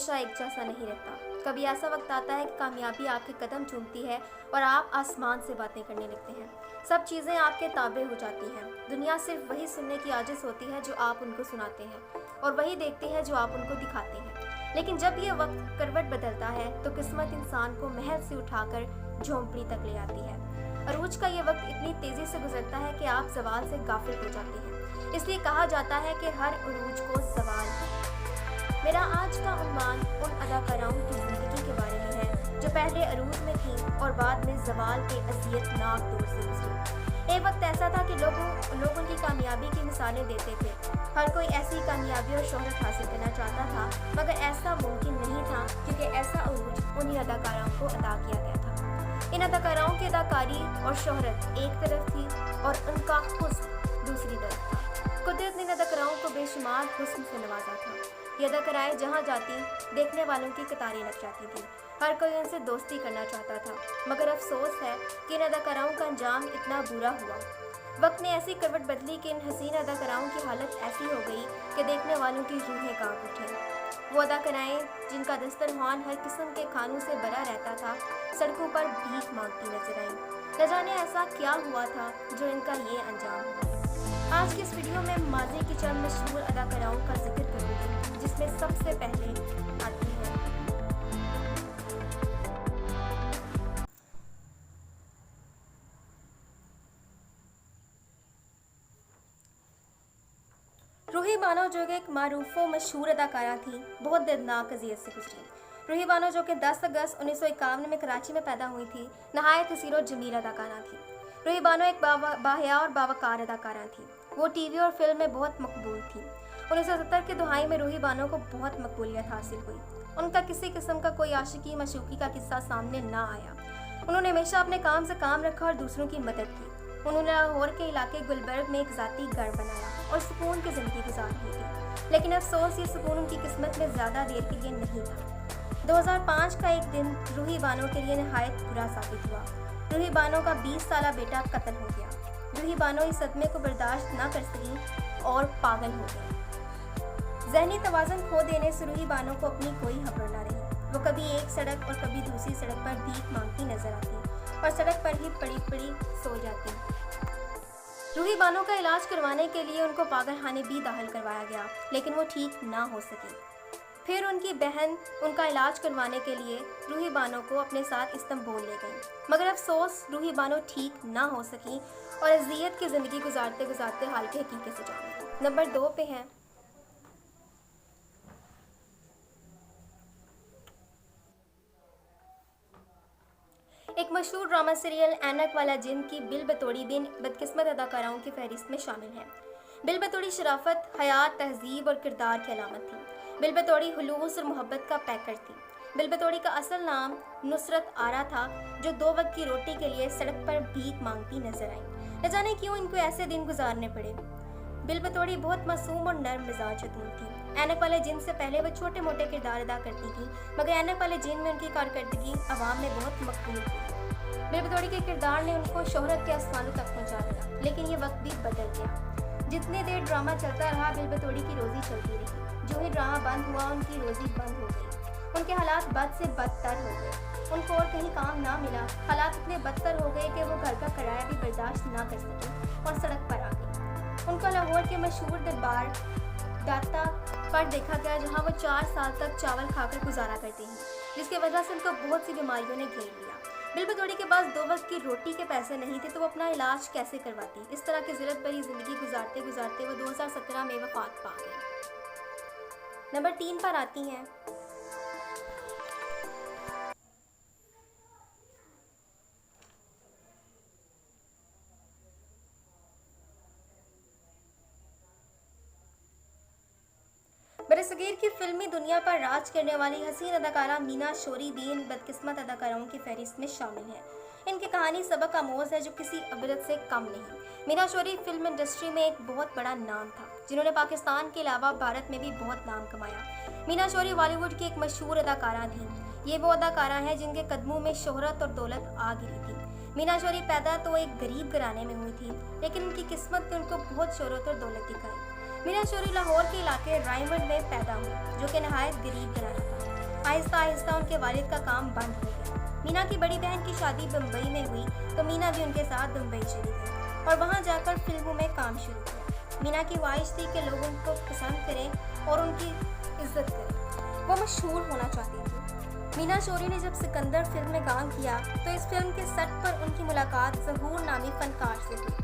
हमेशा एक जैसा नहीं रहता। कभी ऐसा वक्त आता है कि कामयाबी आपके कदम चूमती है और आप आसमान से बातें करने लगते हैं। सब चीज़ें आपके ताबे हो जाती हैं। दुनिया सिर्फ वही सुनने की आजिज़ होती है जो आप उनको सुनाते हैं, और वही देखती है जो आप उनको दिखाते हैं। लेकिन जब ये वक्त करवट बदलता है तो किस्मत इंसान को महल से उठाकर झोंपड़ी तक ले आती है। अरूज का ये वक्त इतनी तेज़ी से गुजरता है कि आप ज़वाल से गाफिल हो जाते हैं। इसलिए कहा जाता है कि हर अरूज को ज़वाल है। मेरा आज का उन्वान उन अदाकाराओं की ज़िंदगी के बारे में है जो पहले अरूज में थीं और बाद में ज़वाल के अज़ियतनाक दौर से गुजरी। एक वक्त ऐसा था कि लोग उनकी कामयाबी की मिसालें देते थे। हर कोई ऐसी कामयाबी और शोहरत हासिल करना चाहता था, मगर ऐसा मुमकिन नहीं था क्योंकि ऐसा अरूज उन्हीं अदाकाराओं को अदा किया गया था। इन अदाकाराओं की अदाकारी और शोहरत एक तरफ थी और उनका हुस्न दूसरी तरफ था। कुदरत ने इन अदाकाराओं को बेशुमार हुस्न से नवाजा था। ये अदाकाराएं जहाँ जाती देखने वालों की कतारें लग जाती थी। हर कोई उनसे दोस्ती करना चाहता था, मगर अफसोस है कि इन अदाकाराओं का अंजाम इतना बुरा हुआ। वक्त ने ऐसी करवट बदली कि इन हसीन अदाकाराओं की हालत ऐसी हो गई कि देखने वालों की रूहें कांप उठें। वो अदाकाराएं जिनका दस्तरखान हर किस्म के खानों से भरा रहता था, सड़कों पर भीख मांगती नजर आईं। न जाने ऐसा क्या हुआ था जो इनका ये अंजाम हुआ। आज की इस वीडियो में माजी की चंद मशहूर अदाकाराओं का जिक्र करूंगी, जिसमें सबसे पहले आती है रूही बानो, जो कि एक मारूफ व मशहूर अदाकारा थी। बहुत दर्दनाक अजियत से गुजरी। रूही बानो, जो कि 10 अगस्त 1951 में कराची में पैदा हुई थी, नहायत हसीन और जमील अदाकारा थी। रूही बानो एक बाहया और बावकार अदाकारा थी। वो टीवी और फिल्म में बहुत मकबूल थी। 1970 के दहाई में रूही बानो को बहुत मकबूलियत हासिल हुई। उनका किसी किस्म का कोई आशिकी मशूकी का किस्सा सामने ना आया। उन्होंने हमेशा अपने काम से काम रखा और दूसरों की मदद की। उन्होंने लाहौर के इलाके गुलबर्ग में एक ज़ाती घर बनाया और सुकून की ज़िंदगी गुजारनी थी। लेकिन अफसोस ये सुकून उनकी किस्मत में ज़्यादा देर के लिए नहीं था। 2005 का एक दिन रूही बानो के लिए नहायत बुरा साबित हुआ। रूही बानो का 20 साला बेटा कत्ल हो गया। रूही बानो इस सदमे को बर्दाश्त ना कर सकी और पागल हो गई। जहनी तवाज़ुन खो देने से रूही बानो को अपनी कोई खबर ना रही। वो कभी एक सड़क और कभी दूसरी सड़क पर भीख मांगती नजर आती और सड़क पर ही पड़ी सो जाती। रूही बानो का इलाज करवाने के लिए उनको पागलखाने भी दाखिल करवाया गया, लेकिन वो ठीक ना हो सकी। फिर उनकी बहन उनका इलाज करवाने के लिए रूही बानो को अपने साथ इस्तांबुल ले गई, मगर अफसोस रूही बानो ठीक ना हो सकी और अज़ियत की ज़िंदगी गुजारते गुजारते हाल के हकीकत से जान गई। नंबर 2 पे है एक मशहूर ड्रामा सीरियल ऐनक वाला जिन की बिल बतौड़ी भी बदकिस्मत अदाकाराओं की फहरिस्त में शामिल है। बिल बतौड़ी शराफत, हयात, तहजीब और किरदार की अलामत थी। बिल बतौड़ी हुलूस और मोहब्बत का पैकर थी। बिल बतौड़ी का असल नाम नुसरत आरा था, जो 2 वक्त की रोटी के लिए सड़क पर भीख मांगती नजर आई। न जाने क्यों इनको ऐसे दिन गुजारने पड़े। बिल बतौड़ी बहुत मासूम और नर्म मिजाज खतून थी। ऐनक वाले जिन से पहले वो छोटे मोटे किरदार अदा करती थी, मगर ऐनक वाले जिन में उनकी कारकर्दगी अवाम में बहुत मकबूल थी। बिल बतौड़ी के किरदार ने उनको शोहरत के आसमानों तक पहुंचा दिया, लेकिन ये वक्त भी बदल गया। जितनी देर ड्रामा चलता रहा, बिल बतौड़ी की रोजी चलती रही। जो ही ड्रामा बंद हुआ, उनकी रोजी बंद हो गई। उनके हालात बद से बदतर हो गए। उनको और कहीं काम ना मिला। हालात इतने बदतर हो गए कि वो घर का किराया भी बर्दाश्त ना कर सके और सड़क पर आ गई। उनको लाहौर के मशहूर दरबार दाता पर देखा गया, जहाँ वो 4 साल तक चावल खाकर गुजारा करती हैं, जिसकी वजह से उनको बहुत सी बीमारियों ने घेर लिया। बिल बतौड़ी के पास 2 वक्त की रोटी के पैसे नहीं थे, तो वो अपना इलाज कैसे करवाती। इस तरह की ज़िल्लत भरी ज़िंदगी गुजारते गुजारते वो 2017 में वफात पा गई। नंबर 3 पर आती हैं बरसगीर की फिल्मी दुनिया पर राज करने वाली हसीन अदाकारा मीना शोरी भी इन बदकिस्मत अदाकाराओं की फहरिस्त में शामिल है। इनकी कहानी सबक आमोज़ है, जो किसी अबरत से कम नहीं। मीना शोरी फिल्म इंडस्ट्री में एक बहुत बड़ा नाम था, जिन्होंने पाकिस्तान के अलावा भारत में भी बहुत नाम कमाया। मीना शोरी बॉलीवुड की एक मशहूर अदाकारा थी। ये वो अदाकारा है जिनके कदमों में शोहरत और दौलत आ गिरी थी। मीना शोरी पैदा तो एक गरीब घराने में हुई थी, लेकिन उनकी किस्मत ने उनको बहुत शोहरत और दौलत दिखाई। मीना शोरी लाहौर के इलाके रायमंड में पैदा हुई, जो कि नहायत गरीब घराना था। आहिस्ता आहिस्ता उनके वालिद का काम बंद हो गया। मीना की बड़ी बहन की शादी मुंबई में हुई तो मीना भी उनके साथ मुंबई चली गई और वहाँ जाकर फिल्मों में काम शुरू किया। मीना की ख्वाहिश थी कि लोग उनको पसंद करें और उनकी इज्जत करें। वो मशहूर होना चाहती थी। मीना शौरी ने जब सिकंदर फिल्म में काम किया तो इस फिल्म के सेट पर उनकी मुलाकात ज़हूर नामी फनकार से हुई,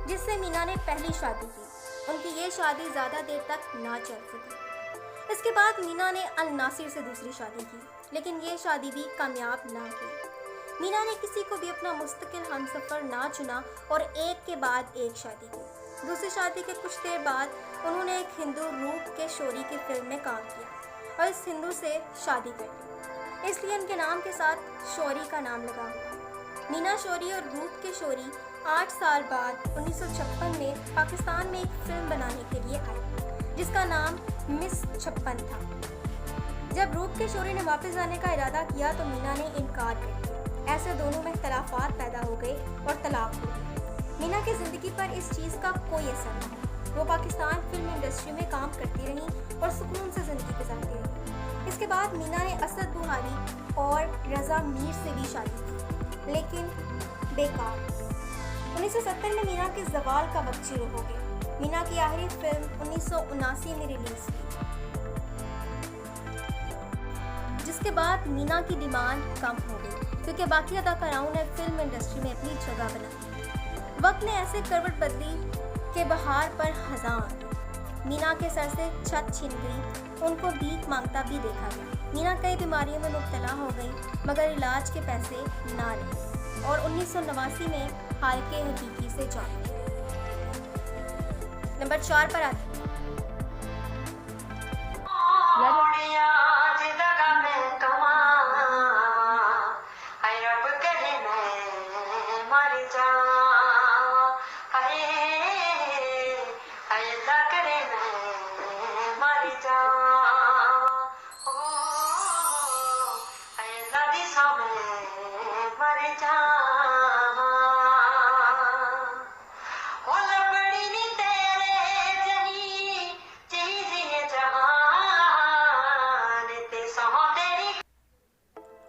जिससे मीना ने पहली शादी की। उनकी ये शादी ज़्यादा देर तक ना चल सकी। इसके बाद मीना ने अल नासिर से दूसरी शादी की, लेकिन ये शादी भी कामयाब ना हुई। मीना ने किसी को भी अपना मुस्तकिल हमसफर ना चुना और एक के बाद एक शादी की। दूसरी शादी के कुछ देर बाद उन्होंने एक हिंदू रूप के शौरी की फिल्म में काम किया और इस हिंदू से शादी कर ली, इसलिए उनके नाम के साथ शौरी का नाम लगा हुआ। मीना शौरी और रूप के शौरी 8 साल बाद 1956 में पाकिस्तान में एक फिल्म बनाने के लिए आए, जिसका नाम मिस 56 था। जब रूप के शौरी ने वापस आने का इरादा किया तो मीना ने इनकार कर दिया। ऐसे दोनों में इख्तलाफात पैदा हो गए और तलाक हो गई। मीना की ज़िंदगी पर इस चीज़ का कोई असर नहीं। वो पाकिस्तान फिल्म इंडस्ट्री में काम करती रहीं और सुकून से ज़िंदगी गुजारती रहीं। इसके बाद मीना ने असद बुहारी और रज़ा मीर से भी शादी की, लेकिन बेकार। 1970 में मीना के ज़वाल का वक्त शुरू हो गया। मीना की आखिरी फिल्म 1979 में रिलीज हुई, जिसके बाद मीना की डिमांड कम हो गई क्योंकि बाकी अदाकाराओं ने फिल्म इंडस्ट्री में अपनी जगह बनाई। वक्त ने ऐसे करवट बदली कि बहार पर खज़ां मीना के सर से छत छीन गई। उनको भीख मांगता भी देखा गया। मीना कई बीमारियों में मुब्तला हो गई मगर इलाज के पैसे ना रहे और 1989 में हालके हकीकी से जान गई। नंबर 4 पर आती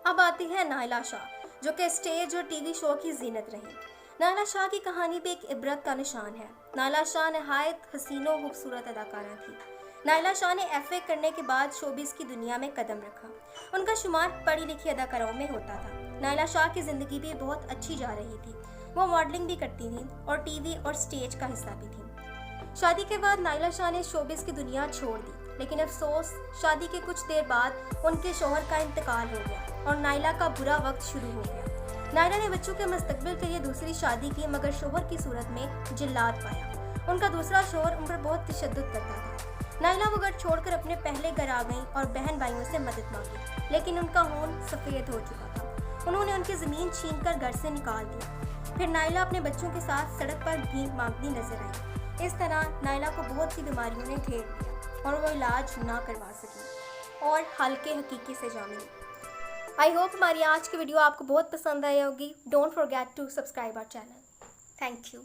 अब आती है नायला शाह, जो कि स्टेज और टीवी शो की जीनत रही। नायला शाह की कहानी भी एक इबरत का निशान है। नायला शाह नहायत हसीन और खूबसूरत अदाकारा थी। नायला शाह ने FA करने के बाद शोबिस की दुनिया में कदम रखा। उनका शुमार पढ़ी लिखी अदाकाराओं में होता था। नायला शाह की ज़िंदगी भी बहुत अच्छी जा रही थी। वो मॉडलिंग भी करती थी और टीवी और स्टेज का हिस्सा भी थी। शादी के बाद नायला शाह ने शोबिस की दुनिया छोड़ दी, लेकिन अफसोस शादी के कुछ देर बाद उनके शौहर का इंतकाल हो गया और नायला का बुरा वक्त शुरू हो गया। नायला ने बच्चों के मुस्तकबिल के लिए दूसरी शादी की मगर शौहर की सूरत में जिल्लात पाया। उनका दूसरा शौहर उन पर बहुत तशद्दुद करता था। नायला वो घर छोड़कर अपने पहले घर आ गई और बहन भाइयों से मदद मांगी, लेकिन उनका खून सफ़ेद हो चुका था। उन्होंने उनकी ज़मीन छीनकर घर से निकाल दी। फिर नायला अपने बच्चों के साथ सड़क पर भीख मांगती नजर आई। इस तरह नायला को बहुत सी बीमारियों ने घेर लिया और वो इलाज ना करवा सकी और हल्के हकीकी से जा मिली। आई होप हमारी आज की वीडियो आपको बहुत पसंद आई होगी। Don't forget to subscribe our channel. Thank you.